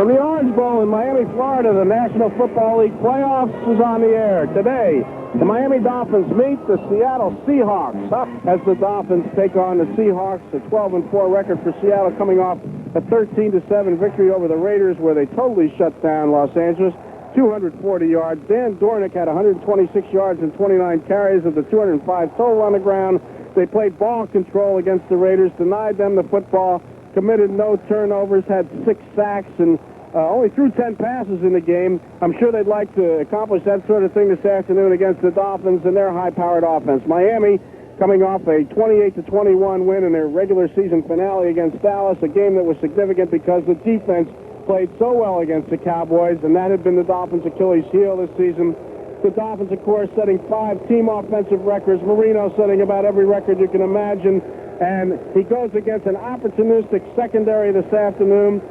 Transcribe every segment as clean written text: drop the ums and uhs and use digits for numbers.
From the Orange Bowl in Miami, Florida, the National Football League playoffs is on the air. Today, the Miami Dolphins meet the Seattle Seahawks as the Dolphins take on the Seahawks. A 12-4 record for Seattle, coming off a 13-7 victory over the Raiders, where they totally shut down Los Angeles. 240 yards. Dan Dornick had 126 yards and 29 carries of the 205 total on the ground. They played ball control against the Raiders, denied them the football, committed no turnovers, had 6 sacks, and only threw 10 passes in the game. I'm sure they'd like to accomplish that sort of thing this afternoon against the Dolphins and their high-powered offense. Miami coming off a 28-21 win in their regular season finale against Dallas, a game that was significant because the defense played so well against the Cowboys, and that had been the Dolphins' Achilles heel this season. The Dolphins, of course, setting 5 team offensive records. Marino setting about every record you can imagine. And he goes against an opportunistic secondary this afternoon.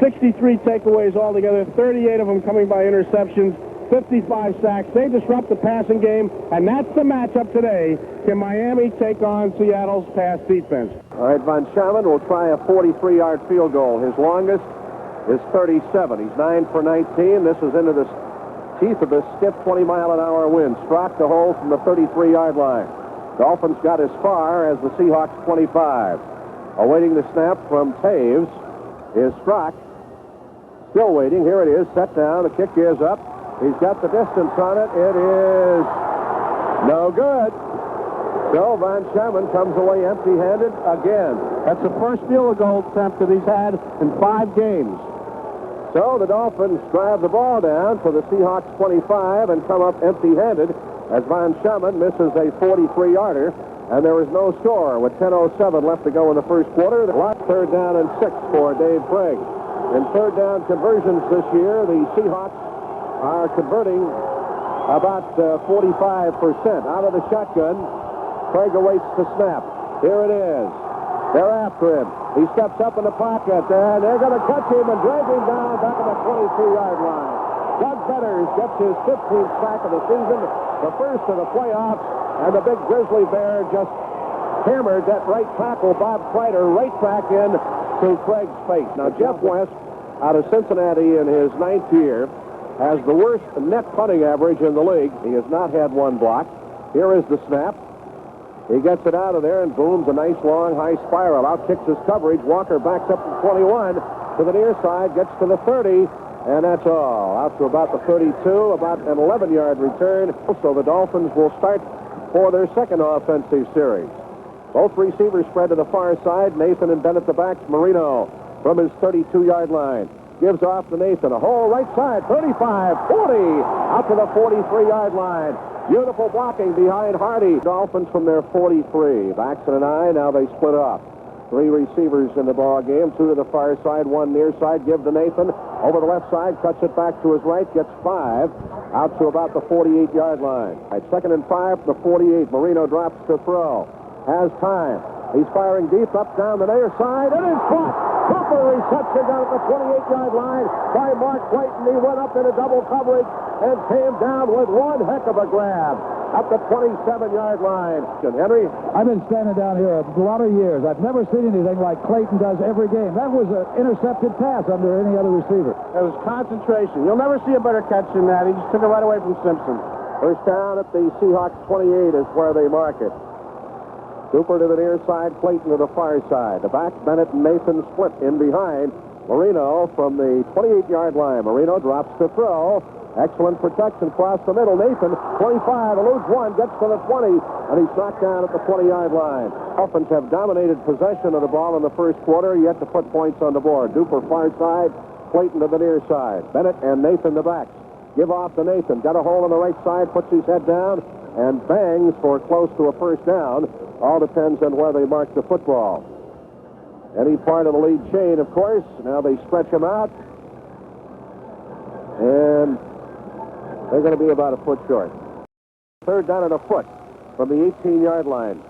63 takeaways altogether, 38 of them coming by interceptions, 55 sacks. They disrupt the passing game, and that's the matchup today. Can Miami take on Seattle's pass defense? All right, Von Schaman will try a 43-yard field goal. His longest is 37. He's 9 for 19. This is into the teeth of this stiff 20-mile-an-hour wind. Struck the hole from the 33-yard line. Dolphins got as far as the Seahawks 25. Awaiting the snap from Taves is Strock. Still waiting. Here it is. Set down. The kick is up. He's got the distance on it. It is no good. So Von Schaman comes away empty-handed again. That's the first field goal attempt that he's had in 5 games. So the Dolphins drive the ball down to the Seahawks 25 and come up empty-handed as Von Schaman misses a 43-yarder, and there is no score with 10:07 left to go in the first quarter. Third down and 6 for Dave Craig. In third down conversions this year, the Seahawks are converting about 45%. Out of the shotgun, Craig awaits the snap. Here it is. They're after him. He steps up in the pocket, and they're going to catch him and drag him down back at the 23-yard line. Doug Betters gets his 15th sack of the season, the first of the playoffs, and the big grizzly bear just hammered that right tackle, Bob Kreider, right back in to Craig's face. Now, Jeff West, out of Cincinnati in his 9th year, has the worst net punting average in the league. He has not had one block. Here is the snap. He gets it out of there and booms a nice long high spiral. Out kicks his coverage. Walker backs up to 21 to the near side, gets to the 30, and that's all. Out to about the 32, about an 11-yard return. So the Dolphins will start for their second offensive series. Both receivers spread to the far side. Nathan and Bennett the backs. Marino from his 32-yard line gives off to Nathan. A hole right side, 35, 40, out to the 43-yard line. Beautiful blocking behind Hardy. Dolphins from their 43. Baxton and I, now they split up. 3 receivers in the ball game. 2 to the far side, 1 near side. Give to Nathan. Over the left side, cuts it back to his right, gets 5. Out to about the 48-yard line. At 2nd and 5 from the 48. Marino drops to throw. Has time. He's firing deep up down the near side. It is caught. Proper reception down at the 28-yard line by Mark Clayton. He went up into double coverage and came down with one heck of a grab at the 27-yard line. Henry? I've been standing down here a lot of years. I've never seen anything like Clayton does every game. That was an intercepted pass under any other receiver. It was concentration. You'll never see a better catch than that. He just took it right away from Simpson. First down at the Seahawks 28 is where they mark it. Cooper to the near side, Clayton to the far side. The back, Bennett and Nathan split in behind. Marino from the 28-yard line. Marino drops to throw. Excellent protection across the middle. Nathan, 25, eludes 1, gets to the 20, and he's knocked down at the 20-yard line. Dolphins have dominated possession of the ball in the first quarter, yet to put points on the board. Duper far side, Clayton to the near side. Bennett and Nathan the backs. Give off to Nathan. Got a hole on the right side, puts his head down, and bangs for close to a first down. All depends on where they mark the football. Any part of the lead chain, of course. Now they stretch him out. And they're going to be about a foot short. Third down and a foot from the 18-yard line.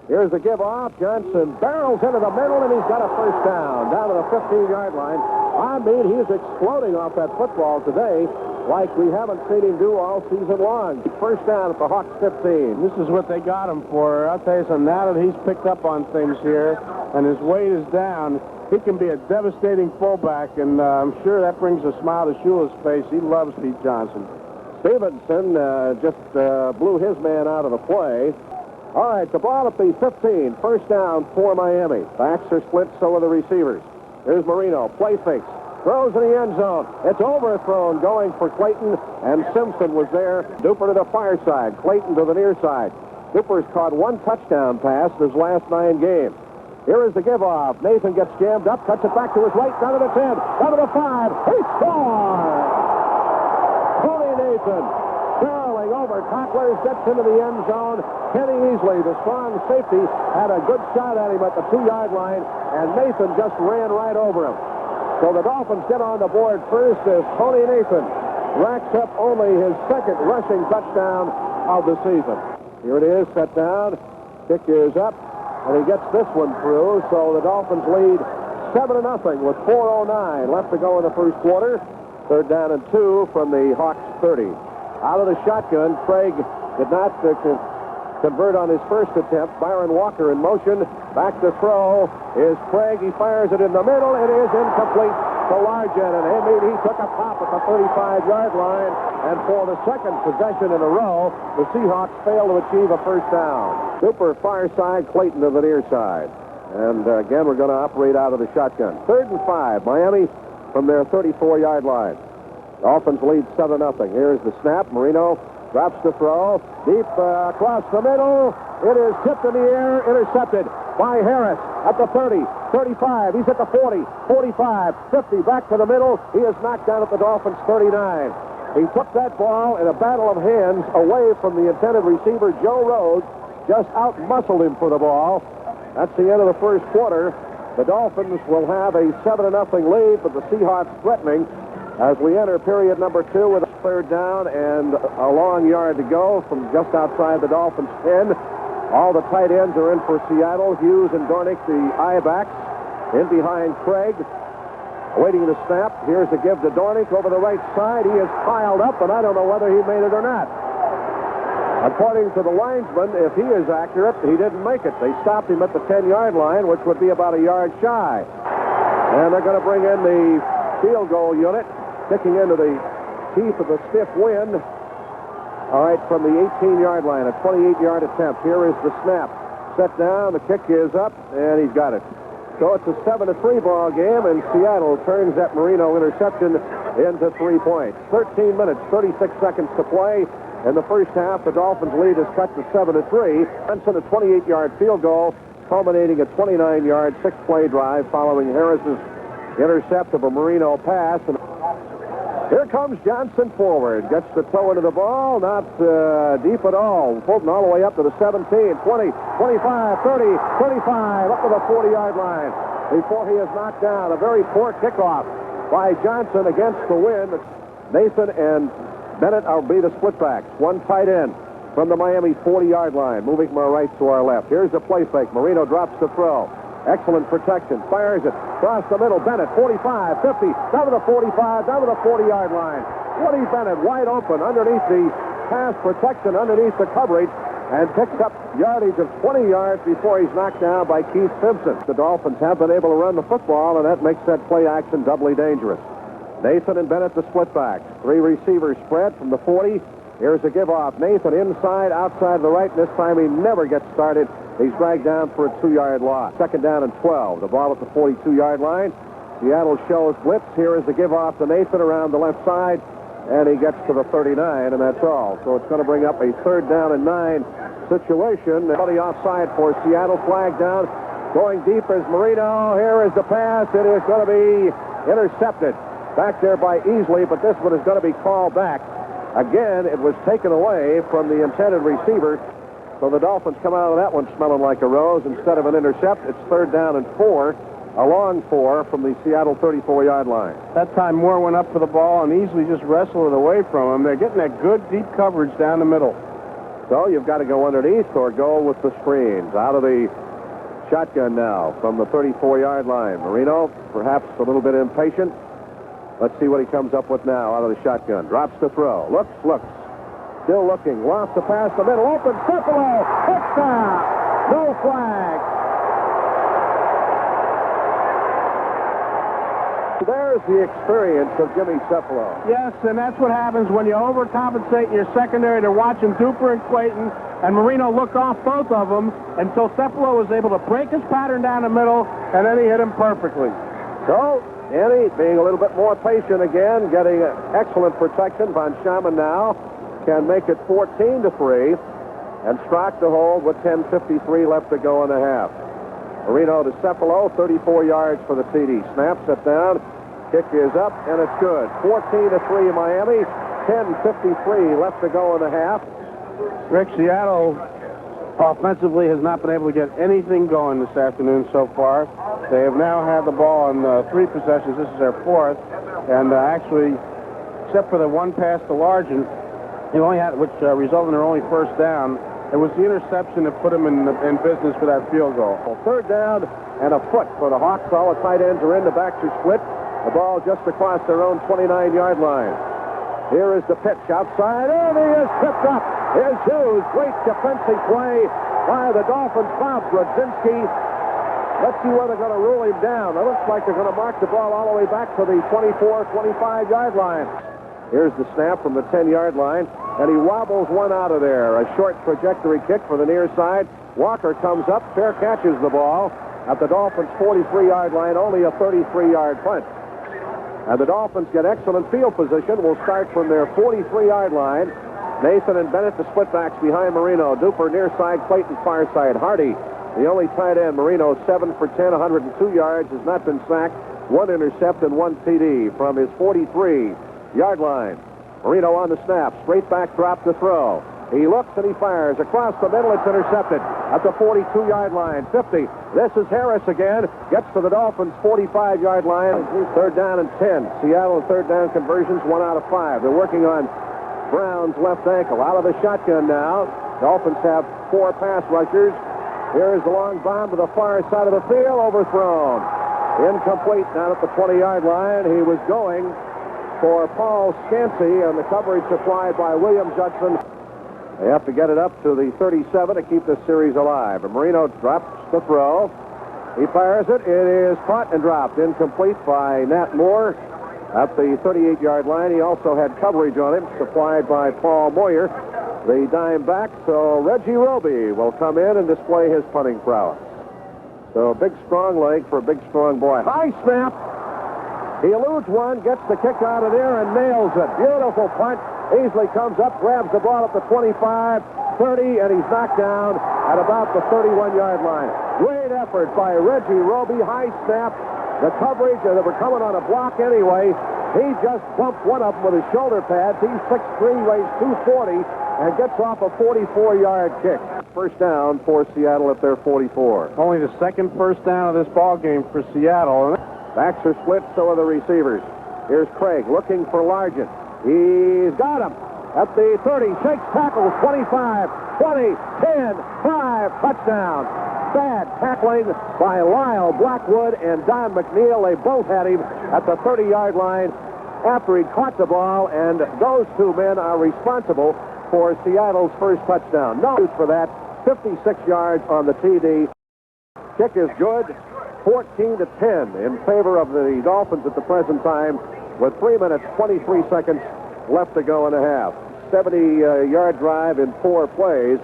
Here's the give off. Johnson barrels into the middle, and he's got a first down to the 15-yard line. I mean, he's exploding off that football today like we haven't seen him do all season long. First down at the Hawks 15. This is what they got him for. I'll tell you something. Now that he's picked up on things here and his weight is down, he can be a devastating fullback, and I'm sure that brings a smile to Shula's face. He loves Pete Johnson. Stevenson just blew his man out of the play. All right, the ball at the 15. First down for Miami. Backs are split, so are the receivers. Here's Marino. Play fakes. Throws in the end zone. It's overthrown, going for Clayton, and Simpson was there. Duper to the far side. Clayton to the near side. Duper's caught one touchdown pass in his last 9 games. Here is the give-off. Nathan gets jammed up, cuts it back to his right, down to the 10, down to the 5. He scores! Tony Nathan, barreling over tacklers, gets into the end zone. Kenny Easley, the strong safety, had a good shot at him at the 2-yard line, and Nathan just ran right over him. So the Dolphins get on the board first as Tony Nathan racks up only his second rushing touchdown of the season. Here it is, set down. Kick is up, and he gets this one through. So the Dolphins lead 7-0 with 4:09 left to go in the first quarter. Third down and 2 from the Hawks 30. Out of the shotgun, Craig did not convert on his first attempt. Byron Walker in motion. Back to throw is Craig. He fires it in the middle. It is incomplete to Largent. And he took a pop at the 35-yard line. And for the second possession in a row, the Seahawks fail to achieve a first down. Super far side, Clayton to the near side. And again, we're going to operate out of the shotgun. 3rd and 5, Miami from their 34-yard line. Dolphins lead 7-0. Here's the snap. Marino drops the throw. Deep across the middle. It is tipped in the air, intercepted by Harris at the 30, 35. He's at the 40, 45, 50. Back to the middle. He is knocked down at the Dolphins' 39. He took that ball in a battle of hands away from the intended receiver, Joe Rhodes. Just out-muscled him for the ball. That's the end of the first quarter. The Dolphins will have a 7-0 lead, but the Seahawks threatening as we enter period number 2 with a 3rd down and a long yard to go from just outside the Dolphins' 10. All the tight ends are in for Seattle. Hughes and Dornick, the I-backs, in behind Craig. Awaiting the snap. Here's the give to Dornick over the right side. He is piled up, and I don't know whether he made it or not. According to the linesman, if he is accurate, he didn't make it. They stopped him at the 10-yard line, which would be about a yard shy. And they're going to bring in the field goal unit, kicking into the teeth of the stiff wind. All right, from the 18-yard line, a 28-yard attempt. Here is the snap. Set down, the kick is up, and he's got it. So it's a 7-3 ball game, and Seattle turns that Marino interception into 3 points. 13 minutes, 36 seconds to play. In the first half, the Dolphins' lead is cut to 7-3. Benson, a 28-yard field goal, culminating a 29-yard, 6-play drive following Harris's intercept of a Marino pass. And here comes Johnson forward. Gets the toe into the ball. Not deep at all. Fulton all the way up to the 17, 20, 25, 30, 35, up to the 40-yard line before he is knocked down. A very poor kickoff by Johnson against the wind. Nathan and Bennett will be the splitbacks. One tight end from the Miami 40-yard line. Moving from our right to our left. Here's the play fake. Marino drops the throw. Excellent protection. Fires it. Across the middle. Bennett, 45, 50. Down to the 45. Down to the 40-yard line. Woody Bennett wide open underneath the pass protection, underneath the coverage, and picks up yardage of 20 yards before he's knocked down by Keith Simpson. The Dolphins have been able to run the football, and that makes that play action doubly dangerous. Nathan and Bennett the split backs. 3 receivers spread from the 40. Here's a give-off. Nathan inside, outside the right. This time he never gets started. He's dragged down for a 2-yard loss. 2nd down and 12. The ball at the 42-yard line. Seattle shows blitz. Here is the give-off to Nathan around the left side. And he gets to the 39, and that's all. So it's going to bring up a 3rd down and 9 situation. The offside for Seattle. Flag down. Going deep is Marino. Here is the pass. It is going to be intercepted. Back there by Easley, but this one is going to be called back. Again, it was taken away from the intended receiver. So the Dolphins come out of that one smelling like a rose. Instead of an intercept, it's 3rd down and 4. A long 4 from the Seattle 34-yard line. That time Moore went up for the ball and easily just wrestled it away from him. They're getting that good deep coverage down the middle. So you've got to go underneath or go with the screens. Out of the shotgun now from the 34-yard line. Marino, perhaps a little bit impatient. Let's see what he comes up with now out of the shotgun. Drops the throw. Looks. Still looking. Lost the pass. The middle open. Cicolo. Touchdown. No flag. There's the experience of Jimmy Cephalo. Yes, and that's what happens when you overcompensate in your secondary. They're watching Duper and Clayton, and Marino looked off both of them until Cephalo was able to break his pattern down the middle, and then he hit him perfectly. So, Danny being a little bit more patient again, getting excellent protection. Von Schamann now can make it 14-3 and strike the hold with 10:53 left to go in the half. Marino to Cephalo, 34 yards for the TD. Snaps it down. Kick is up, and it's good. 14-3 Miami. 10:53 left to go in the half. Rick, Seattle offensively has not been able to get anything going this afternoon so far. They have now had the ball on 3 possessions. This is their 4th. And actually, except for the one pass to Largent, they only had, which resulted in their only first down. It was the interception that put them in business for that field goal. Well, 3rd down and a foot for the Hawks. All the tight ends are in. The backs are split. The ball just across their own 29-yard line. Here is the pitch outside, and he is tripped up. Here's Hughes. Great defensive play by the Dolphins. Bob Brodzinski. Let's see where they're going to rule him down. It looks like they're going to mark the ball all the way back to the 24, 25-yard line. Here's the snap from the 10-yard line, and he wobbles one out of there. A short trajectory kick for the near side. Walker comes up, fair catches the ball at the Dolphins' 43-yard line, only a 33-yard punt. And the Dolphins get excellent field position. Will start from their 43-yard line. Nathan and Bennett, the splitbacks behind Marino. Duper near side, Clayton far side. Hardy, the only tight end. Marino 7 for 10, 102 yards, has not been sacked. 1 intercept and 1 TD from his 43-yard line. Marino on the snap, straight back drop to throw. He looks and he fires across the middle. It's intercepted at the 42-yard line. 50. This is Harris again. Gets to the Dolphins' 45-yard line. 3rd down and 10. Seattle 3rd down conversions, 1 out of 5. They're working on Brown's left ankle. Out of the shotgun now. Dolphins have 4 pass rushers. Here is the long bomb to the far side of the field. Overthrown. Incomplete down at the 20-yard line. He was going for Paul Scansey, and the coverage supplied by William Judson. They have to get it up to the 37 to keep this series alive. And Marino drops the throw. He fires it. It is caught and dropped. Incomplete by Nat Moore at the 38-yard line. He also had coverage on him, supplied by Paul Moyer, the dime back. So Reggie Roby will come in and display his punting prowess. So a big, strong leg for a big, strong boy. High snap. He eludes one, gets the kick out of there, and nails it. Beautiful punt. Easily comes up, grabs the ball at the 25, 30, and he's knocked down at about the 31-yard line. Great effort by Reggie Roby. High snap. The coverage, they were coming on a block anyway. He just bumped one of them with his shoulder pads. He's 6'3", weighs 240, and gets off a 44-yard kick. First down for Seattle at their 44. Only the 2nd first down of this ball game for Seattle. Backs are split, so are the receivers. Here's Craig looking for Largent. He's got him at the 30. Shakes tackles. 25, 20, 10, 5. Touchdown. Bad tackling by Lyle Blackwood and Don McNeil. They both had him at the 30-yard line after he caught the ball, and those 2 men are responsible for Seattle's first touchdown. No use for that. 56 yards on the TD. Kick is good. 14-10 in favor of the Dolphins at the present time, with 3 minutes, 23 seconds left to go in a half. 70-yard drive in 4 plays.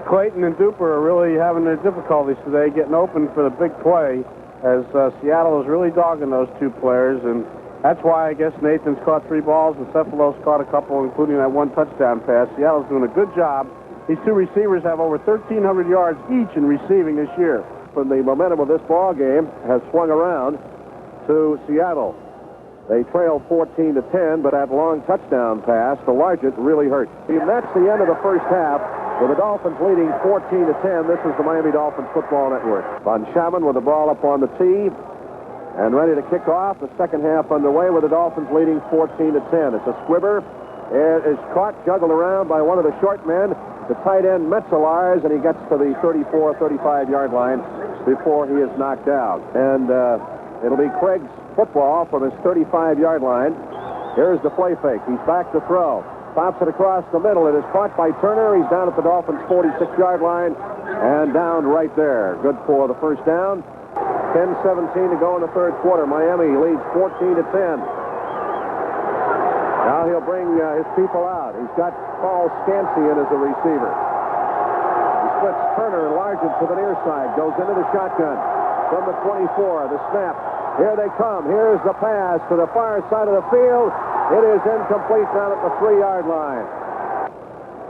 Clayton and Duper are really having their difficulties today getting open for the big play, as Seattle is really dogging those 2 players, and that's why I guess Nathan's caught 3 balls and Cephalo's caught a couple, including that 1 touchdown pass. Seattle's doing a good job. These 2 receivers have over 1,300 yards each in receiving this year. When the momentum of this ball game has swung around to Seattle. They trailed 14-10, but that long touchdown pass to Largent really hurt. And that's the end of the first half, with the Dolphins leading 14-10. This is the Miami Dolphins Football Network. Von Schamann with the ball up on the tee and ready to kick off. The second half underway with the Dolphins leading 14-10. It's a squibber. It is caught, juggled around by one of the short men, the tight end Metzelars, and he gets to the 34, 35-yard line before he is knocked out. And it'll be Craig's football from his 35-yard line. Here's the play fake. He's back to throw. Pops it across the middle. It is caught by Turner. He's down at the Dolphins' 46-yard line and down right there. Good for the first down. 10:17 to go in the third quarter. Miami leads 14-10. Now he'll bring his people out. He's got Paul Scansey in as a receiver. He splits Turner and Largent to the near side. Goes into the shotgun from the 24. The snap. Here they come. Here's the pass to the far side of the field. It is incomplete down at the 3-yard line.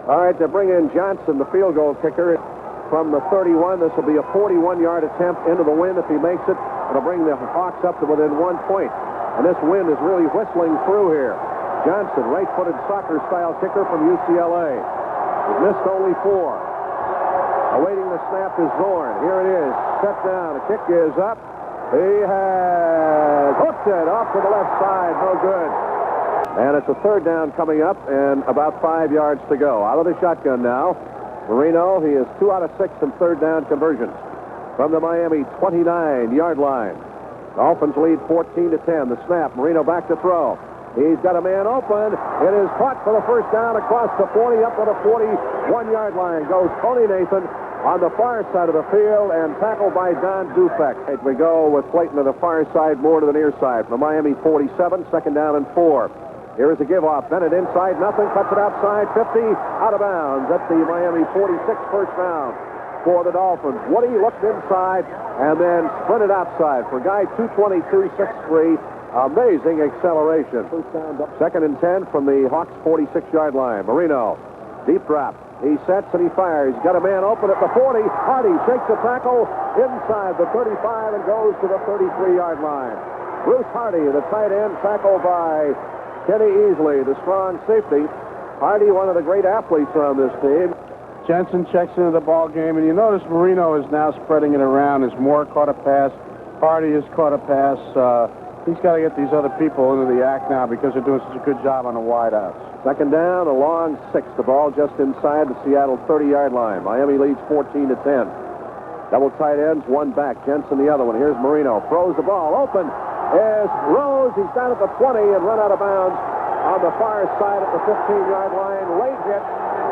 All right, they bring in Johnson, the field goal kicker, from the 31. This will be a 41-yard attempt into the wind. If he makes it, it'll bring the Hawks up to within 1 point. And this wind is really whistling through here. Johnson, right-footed soccer-style kicker from UCLA. He missed only 4. Awaiting the snap is Zorn. Here it is. Set down. The kick is up. He has hooked it off to the left side. No good. And it's a third down coming up and about 5 yards to go. Out of the shotgun now. Marino, he is 2 out of 6 in third down conversions from the Miami 29-yard line. Dolphins lead 14-10. The snap. Marino back to throw. He's got a man open. It is caught for the first down across the 40 up to the 41-yard line. Goes Tony Nathan on the far side of the field and tackled by Don Dufek. We go with Clayton to the far side, Moore to the near side. From Miami 47, second down and 4. Here is a give-off. Bennett inside, nothing. Cuts it outside, 50, out of bounds. That's the Miami 46 first down for the Dolphins. Woody looked inside and then sprinted outside. For a guy 222, 6'3", amazing acceleration. Second and 10 from the Hawks 46-yard line. Marino, deep drop. He sets and he fires. He's got a man open at the 40. Hardy shakes the tackle inside the 35 and goes to the 33-yard line. Bruce Hardy, the tight end, tackled by Kenny Easley, the strong safety. Hardy, one of the great athletes on this team. Jensen checks into the ball game, and you notice Marino is now spreading it around as Moore caught a pass. Hardy has caught a pass. He's got to get these other people into the act now because they're doing such a good job on the wideouts. Second down, a long 6. The ball just inside the Seattle 30-yard line. Miami leads 14-10. Double tight ends, one back. Jensen the other one. Here's Marino. Throws the ball. Open is Rose. He's down at the 20 and run out of bounds on the far side at the 15-yard line. Late hit.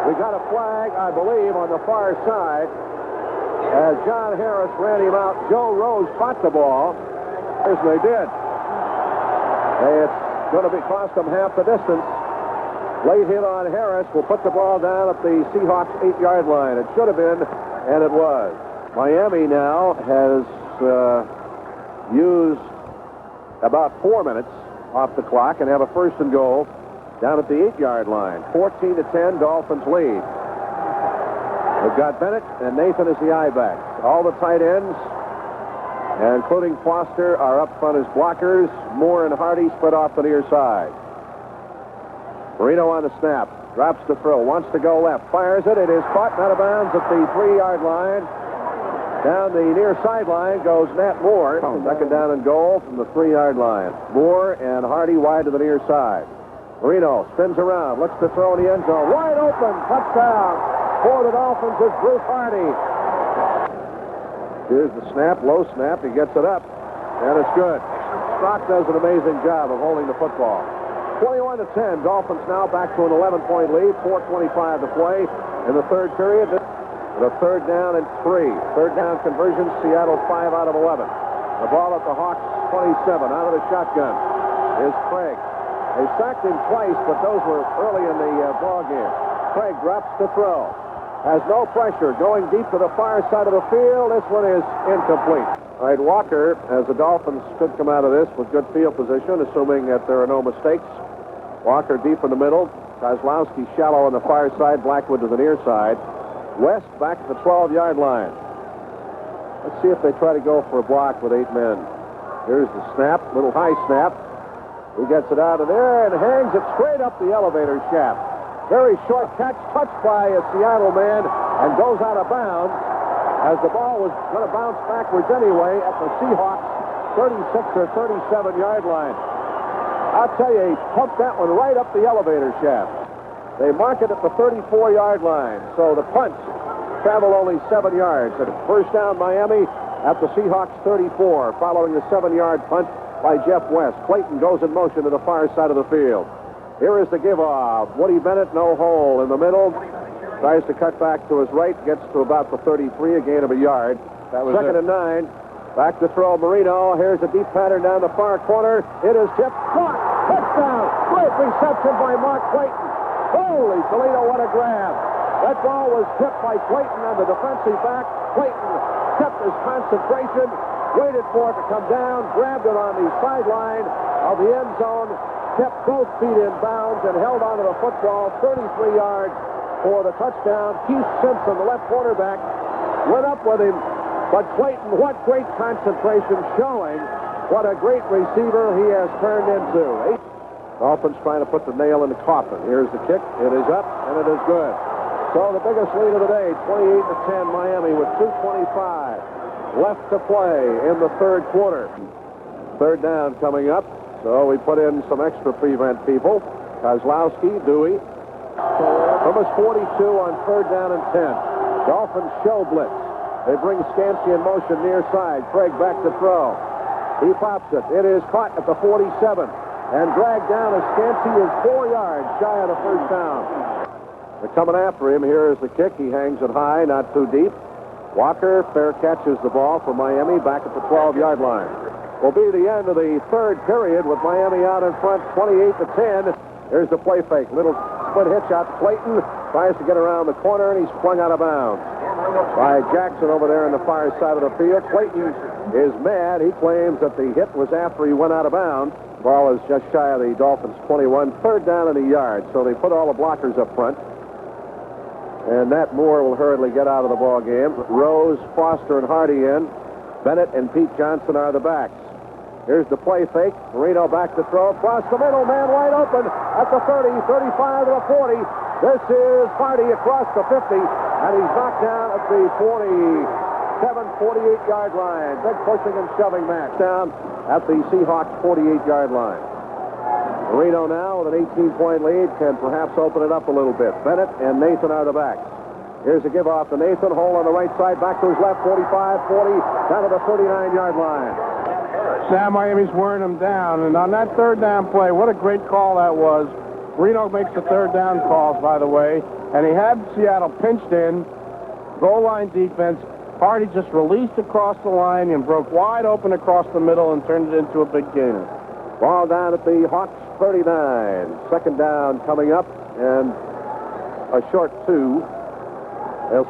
We got a flag, I believe, on the far side. As John Harris ran him out, Joe Rose caught the ball. As they did. It's going to cost them half the distance. Late hit on Harris will put the ball down at the Seahawks 8-yard line. It should have been, and it was. Miami now has used about 4 minutes off the clock and have a first and goal down at the 8-yard line. 14-10, Dolphins lead. They've got Bennett and Nathan as the I-backs. All the tight ends, including Foster, are up front as blockers. Moore and Hardy split off the near side. Marino on the snap. Drops the throw. Wants to go left. Fires it. It is caught out of bounds at the 3-yard line. Down the near sideline goes Nat Moore. Second down and goal from the 3-yard line. Moore and Hardy wide to the near side. Marino spins around. Looks to throw in the end zone. Wide open. Touchdown for the Dolphins is Bruce Hardy. Here's the snap. Low snap. He gets it up. And it's good. Strock does an amazing job of holding the football. 21-10. Dolphins now back to an 11-point lead. 4:25 to play in the third period. The third down and 3. Third down conversion. Seattle 5 out of 11. The ball at the Hawks 27. Out of the shotgun is Craig. They sacked him twice, but those were early in the ball game. Craig drops to throw. Has no pressure. Going deep to the far side of the field. This one is incomplete. All right, Walker, as the Dolphins could come out of this with good field position, assuming that there are no mistakes. Walker deep in the middle. Kozlowski shallow on the far side. Blackwood to the near side. West back to the 12-yard line. Let's see if they try to go for a block with 8 men. Here's the snap. Little high snap. He gets it out of there and hangs it straight up the elevator shaft. Very short catch, touched by a Seattle man, and goes out of bounds as the ball was going to bounce backwards anyway at the Seahawks 36 or 37-yard line. I'll tell you, he pumped that one right up the elevator shaft. They mark it at the 34-yard line, so the punch traveled only 7 yards. And first down, Miami at the Seahawks 34, following the 7-yard punt by Jeff West. Clayton goes in motion to the far side of the field. Here is the give-off. Woody Bennett, no hole in the middle. Tries to cut back to his right, gets to about the 33, a gain of a yard. That was second and 9. Back to throw, Marino. Here's a deep pattern down the far corner. It is tipped. Caught. Touchdown. Great reception by Mark Clayton. Holy Toledo, what a grab. That ball was tipped by Clayton on the defensive back. Clayton kept his concentration, waited for it to come down, grabbed it on the sideline of the end zone, kept both feet in bounds, and held onto the football 33 yards for the touchdown. Keith Simpson, the left quarterback, went up with him. But Clayton, what great concentration, showing what a great receiver he has turned into. Dolphins trying to put the nail in the coffin. Here's the kick. It is up, and it is good. So the biggest lead of the day, 28-10 Miami with 2:25 left to play in the third quarter. Third down coming up. So we put in some extra prevent people. Kozlowski, Dewey. Number 42 on third down and 10. Dolphins show blitz. They bring Scansey in motion near side. Craig back to throw. He pops it. It is caught at the 47 and dragged down as Scansey is 4 yards shy of the first down. They're coming after him. Here is the kick. He hangs it high, not too deep. Walker fair catches the ball for Miami back at the 12-yard line. Will be the end of the third period with Miami out in front 28-10. Here's the play fake. Little split hitch out to Clayton. Tries to get around the corner, and he's flung out of bounds by Jackson over there on the far side of the field. Clayton is mad. He claims that the hit was after he went out of bounds. Ball is just shy of the Dolphins' 21. Third down and a yard. So they put all the blockers up front. And Nat Moore will hurriedly get out of the ball game. Rose, Foster, and Hardy in. Bennett and Pete Johnson are the backs. Here's the play fake. Marino back to throw. Across the middle. Man wide open at the 30, 35 to the 40. This is Hardy across the 50. And he's knocked down at the 47, 48-yard line. Big pushing and shoving match down at the Seahawks 48-yard line. Marino now with an 18-point lead can perhaps open it up a little bit. Bennett and Nathan are the backs. Here's a give off to Nathan. Hole on the right side. Back to his left. 45, 40. Down to the 39-yard line. Now Miami's wearing them down. And on that third down play, what a great call that was. Reno makes the third down calls, by the way. And he had Seattle pinched in. Goal line defense. Hardy just released across the line and broke wide open across the middle and turned it into a big gainer. Ball down at the Hawks 39. Second down coming up and a short two. They'll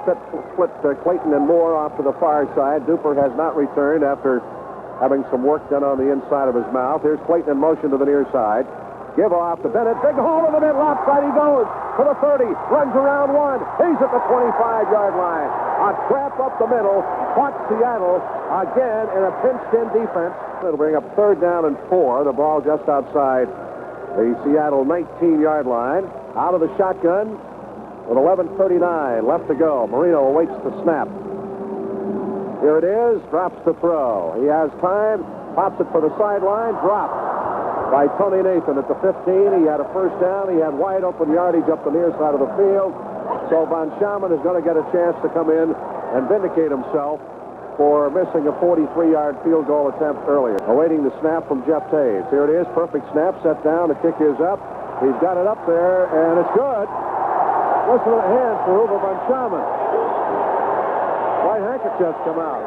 split Clayton and Moore off to the far side. Duper has not returned after having some work done on the inside of his mouth. Here's Clayton in motion to the near side. Give off to Bennett. Big hole in the middle. Outside he goes to the 30. Runs around one. He's at the 25-yard line. A trap up the middle. Caught Seattle again in a pinched-in defense. It'll bring up third down and 4. The ball just outside the Seattle 19-yard line. Out of the shotgun with 11:39 left to go. Marino awaits the snap. Here it is. Drops the throw. He has time. Pops it for the sideline. Drops by Tony Nathan at the 15. He had a first down. He had wide open yardage up the near side of the field. So Von Schamann is going to get a chance to come in and vindicate himself for missing a 43-yard field goal attempt earlier. Awaiting the snap from Jeff Taves. Here it is. Perfect snap. Set down. The kick is up. He's got it up there, and it's good. Listen to the hand for Uwe Von Schamann. White handkerchiefs come out.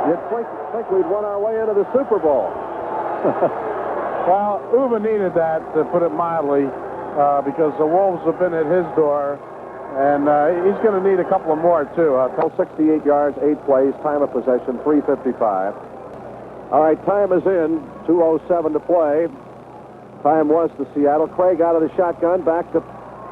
You'd think we'd won our way into the Super Bowl. Well, Uwe needed that, to put it mildly, because the Wolves have been at his door, and he's going to need a couple of more, too. 68 yards, 8 plays, time of possession, 3:55. All right, time is in, 2:07 to play. Time was to Seattle. Craig out of the shotgun, back to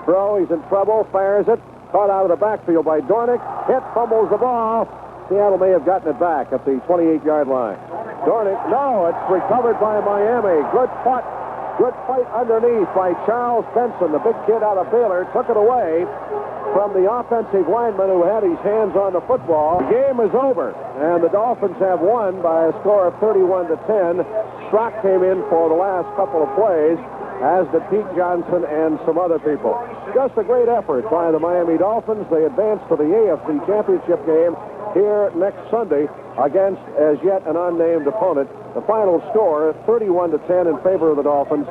throw. He's in trouble, fires it. Caught out of the backfield by Dornick. Hit, fumbles the ball. Seattle may have gotten it back at the 28-yard line. Dornick, no, it's recovered by Miami. Good putt. Good fight underneath by Charles Benson, the big kid out of Baylor. Took it away from the offensive lineman who had his hands on the football. The game is over, and the Dolphins have won by a score of 31-10. Strock came in for the last couple of plays, as did Pete Johnson and some other people. Just a great effort by the Miami Dolphins. They advance to the AFC Championship game here next Sunday against as yet an unnamed opponent. The final score, 31-10 in favor of the Dolphins.